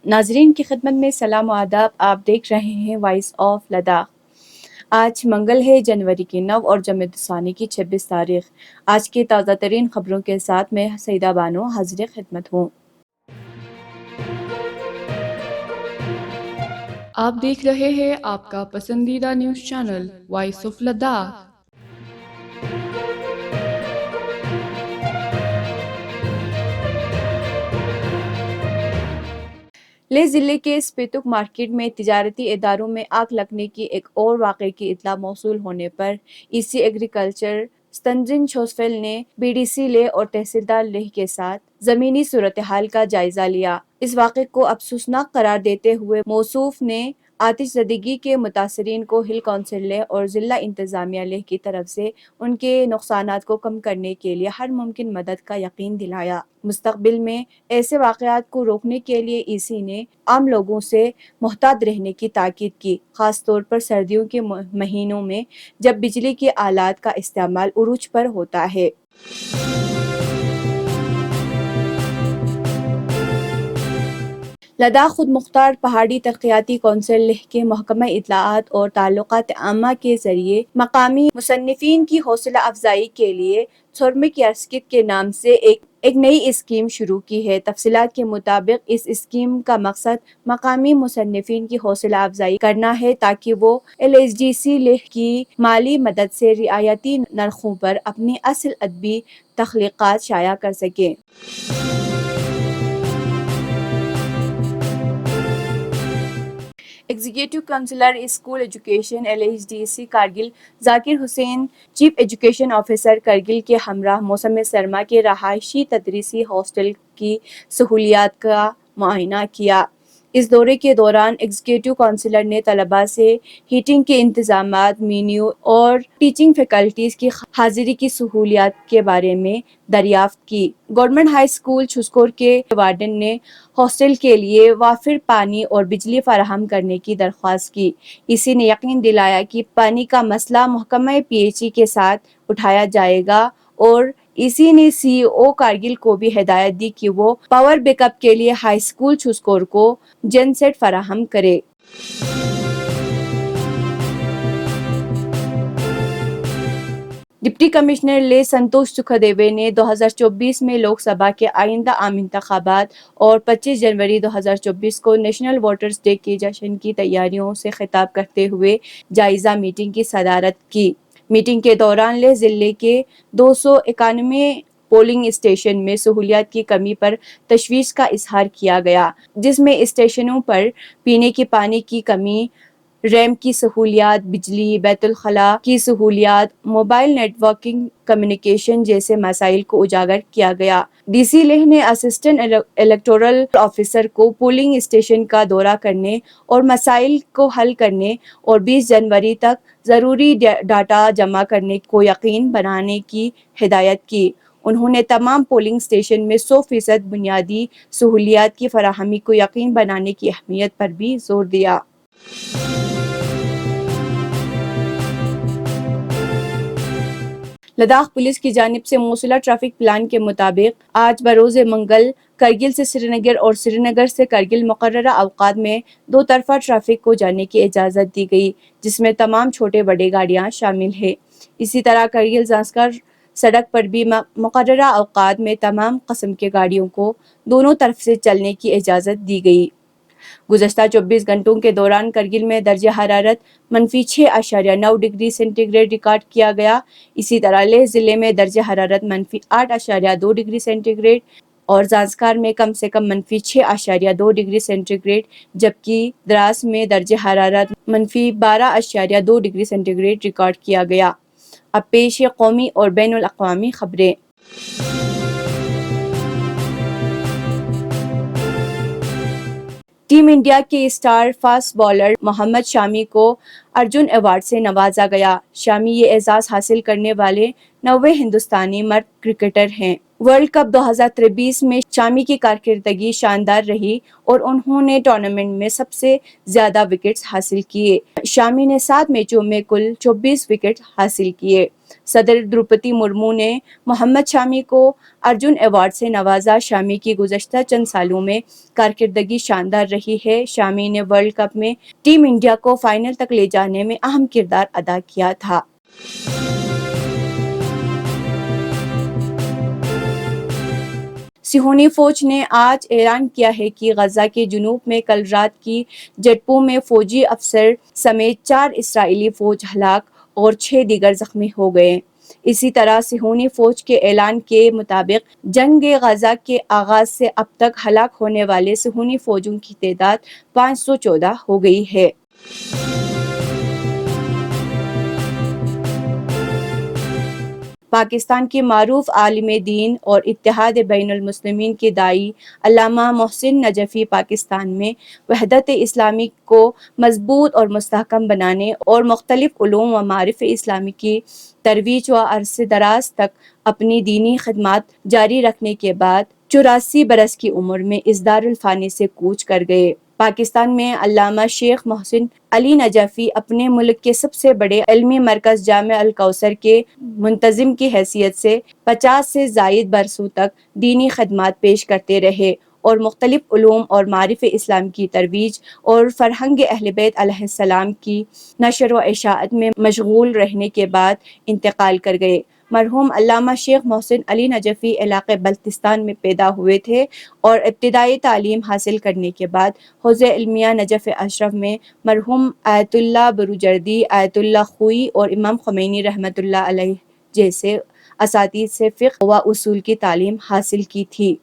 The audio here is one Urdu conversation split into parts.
ناظرین کی خدمت میں سلام و آداب. آپ دیکھ رہے ہیں وائس آف لداخ. آج منگل ہے، جنوری کی 9 اور جمادی الثانی کی 26 تاریخ. آج کی تازہ ترین خبروں کے ساتھ میں سعیدہ بانو حاضر خدمت ہوں. آپ دیکھ رہے ہیں آپ کا پسندیدہ news channel voice of Ladakh. Leh ضلع کے سپیتک مارکیٹ میں تجارتی اداروں میں آگ لگنے کی ایک اور واقعے کی اطلاع موصول ہونے پر ای سی ایگریکلچر ستنجن چھوسفیل نے بی ڈی سی لیہ اور تحصیلدار لیہ کے ساتھ زمینی صورتحال کا جائزہ لیا. اس واقعے کو افسوسناک قرار دیتے ہوئے موصوف نے آتش زدگی کے متاثرین کو ہل کونسل لیہ اور ضلع انتظامیہ لیہ کی طرف سے ان کے نقصانات کو کم کرنے کے لیے ہر ممکن مدد کا یقین دلایا. مستقبل میں ایسے واقعات کو روکنے کے لیے ای سی نے عام لوگوں سے محتاط رہنے کی تاکید کی، خاص طور پر سردیوں کے مہینوں میں جب بجلی کے آلات کا استعمال عروج پر ہوتا ہے. لداخ خود مختار پہاڑی ترقیاتی کونسل لیہ کے محکمہ اطلاعات اور تعلقات عامہ کے ذریعے مقامی مصنفین کی حوصلہ افزائی کے لیے تھورمک یارسکت کے نام سے ایک نئی اسکیم شروع کی ہے. تفصیلات کے مطابق اس اسکیم کا مقصد مقامی مصنفین کی حوصلہ افزائی کرنا ہے تاکہ وہ L H D C Leh کی مالی مدد سے رعایتی نرخوں پر اپنی اصل ادبی تخلیقات شائع کر سکیں. Executive councillor school education L H D C Kargil Zakir Hussain chief education officer Kargil کے ہمراہ موسم سرما کے رہائشی تدریسی ہاسٹل کی سہولیات کا معائنہ کیا. اس دورے کے دوران ایگزیکٹو کونسلر نے طلباء سے ہیٹنگ کے انتظامات، مینیو اور ٹیچنگ فیکلٹیز کی حاضری کی سہولیات کے بارے میں دریافت کی. گورنمنٹ ہائی اسکول چھسکور کے وارڈن نے ہاسٹل کے لیے وافر پانی اور بجلی فراہم کرنے کی درخواست کی. اسی نے یقین دلایا کہ پانی کا مسئلہ محکمہ پی ایچ ای کے ساتھ اٹھایا جائے گا اور اسی نے سی او کارگل کو بھی ہدایت دی کہ وہ پاور بیک اپ کے لیے ہائی اسکول چھسکور کو جن سیٹ فراہم کرے. ڈپٹی کمشنر لیہ سنتوش سکھدیوے نے 2024 میں لوک سبھا کے آئندہ عام انتخابات اور 25 جنوری 2024 کو نیشنل ووٹرز ڈے کے جشن کی تیاریوں سے خطاب کرتے ہوئے جائزہ میٹنگ کی صدارت کی. میٹنگ کے دوران لیہ ضلع کے 291 پولنگ اسٹیشن میں سہولیات کی کمی پر تشویش کا اظہار کیا گیا، جس میں اسٹیشنوں پر پینے کے پانی کی کمی، ریمپ کی سہولیات، بجلی، بیت الخلاء کی سہولیات، موبائل نیٹ ورکنگ، کمیونیکیشن جیسے مسائل کو اجاگر کیا گیا. ڈی سی لیہ نے اسسٹنٹ الیکٹورل آفیسر کو پولنگ اسٹیشن کا دورہ کرنے اور مسائل کو حل کرنے اور 20 جنوری تک ضروری ڈاٹا جمع کرنے کو یقین بنانے کی ہدایت کی. انہوں نے تمام پولنگ اسٹیشن میں 100% بنیادی سہولیات کی فراہمی کو یقین بنانے کی اہمیت پر بھی زور دیا. لداخ پولیس کی جانب سے موصولہ ٹریفک پلان کے مطابق آج بروز منگل کرگل سے سری نگر اور سری نگر سے کرگل مقررہ اوقات میں دو طرفہ ٹریفک کو جانے کی اجازت دی گئی، جس میں تمام چھوٹے بڑے گاڑیاں شامل ہیں. اسی طرح کرگل زانسکر سڑک پر بھی مقررہ اوقات میں تمام قسم کے گاڑیوں کو دونوں طرف سے چلنے کی اجازت دی گئی. گزشتہ 24 گھنٹوں کے دوران کرگل میں درجہ حرارت -6.9 ڈگری سینٹی گریڈ ریکارڈ کیا گیا. اسی طرح لیہ ضلع میں درجہ حرارت -8.2 ڈگری سینٹی گریڈ اور زانسکر میں کم سے کم -6.2 ڈگری سینٹی گریڈ، جبکہ دراس میں درجہ حرارت -12.2 ڈگری سینٹی گریڈ ریکارڈ کیا گیا. اب پیش ہے قومی اور بین الاقوامی خبریں. ٹیم انڈیا کے star fast bowler Mohammed Shami کو ارجن ایوارڈ سے نوازا گیا. شامی یہ اعزاز حاصل کرنے والے 9ویں ہندوستانی مرد کرکٹر ہیں. ورلڈ کپ 2023 میں شامی کی کارکردگی شاندار رہی اور انہوں نے ٹورنامنٹ میں سب سے زیادہ وکٹس حاصل کیے۔ شامی نے 7 میچوں میں کل 24 وکٹ حاصل کیے۔ صدر دروپدی مرمو نے محمد شامی کو ارجن ایوارڈ سے نوازا۔ شامی کی گزشتہ چند سالوں میں کارکردگی شاندار رہی ہے۔ شامی نے ورلڈ کپ میں ٹیم انڈیا کو فائنل تک لے جانے میں اہم کردار ادا کیا تھا۔ صہیونی فوج نے آج اعلان کیا ہے کہ غزہ کے جنوب میں کل رات کی جھڑپوں میں فوجی افسر سمیت 4 اسرائیلی فوج ہلاک اور 6 دیگر زخمی ہو گئے۔ اسی طرح صہیونی فوج کے اعلان کے مطابق جنگ غزہ کے آغاز سے اب تک ہلاک ہونے والے صہیونی فوجیوں کی تعداد 514 ہو گئی ہے۔ پاکستان کے معروف عالم دین اور اتحاد بین المسلمین کے داعی علامہ محسن نجفی پاکستان میں وحدت اسلامی کو مضبوط اور مستحکم بنانے اور مختلف علوم و معارف اسلامی کی ترویج و عرصہ دراز تک اپنی دینی خدمات جاری رکھنے کے بعد 84 برس کی عمر میں اس دارالفانی سے کوچ کر گئے۔ پاکستان میں علامہ شیخ محسن علی نجفی اپنے ملک کے سب سے بڑے علمی مرکز جامع الکوثر کے منتظم کی حیثیت سے 50 سے زائد برسوں تک دینی خدمات پیش کرتے رہے اور مختلف علوم اور معارف اسلام کی ترویج اور فرہنگ اہل بیت علیہ السلام کی نشر و اشاعت میں مشغول رہنے کے بعد انتقال کر گئے۔ مرحوم علامہ شیخ محسن علی نجفی علاقہ بلتستان میں پیدا ہوئے تھے اور ابتدائی تعلیم حاصل کرنے کے بعد حوزہ علمیہ نجف اشرف میں مرحوم آیت اللہ بروجردی، آیت اللہ خوئی اور امام خمینی رحمۃ اللہ علیہ جیسے اساتذہ سے فقہ و اصول کی تعلیم حاصل کی تھی۔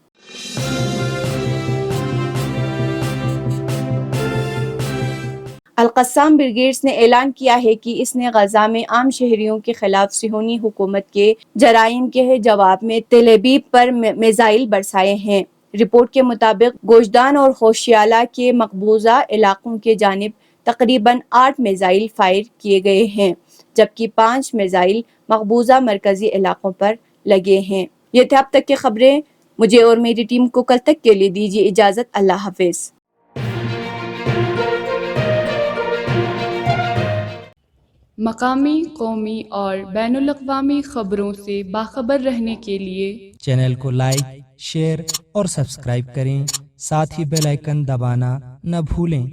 القسام بریگیڈز نے اعلان کیا ہے کہ اس نے غزہ میں عام شہریوں کے خلاف صہیونی حکومت کے جرائم کے جواب میں تل ابیب پر میزائل برسائے ہیں۔ رپورٹ کے مطابق گوشدان اور ہوشیالہ کے مقبوضہ علاقوں کی جانب تقریباً 8 میزائل فائر کیے گئے ہیں، جبکہ 5 میزائل مقبوضہ مرکزی علاقوں پر لگے ہیں۔ یہ تھے اب تک کی خبریں۔ مجھے اور میری ٹیم کو کل تک کے لیے دیجیے اجازت۔ اللہ حافظ۔ مقامی، قومی اور بین الاقوامی خبروں سے باخبر رہنے کے لیے چینل کو لائک، شیئر اور سبسکرائب کریں، ساتھ ہی بیل آئیکن دبانا نہ بھولیں۔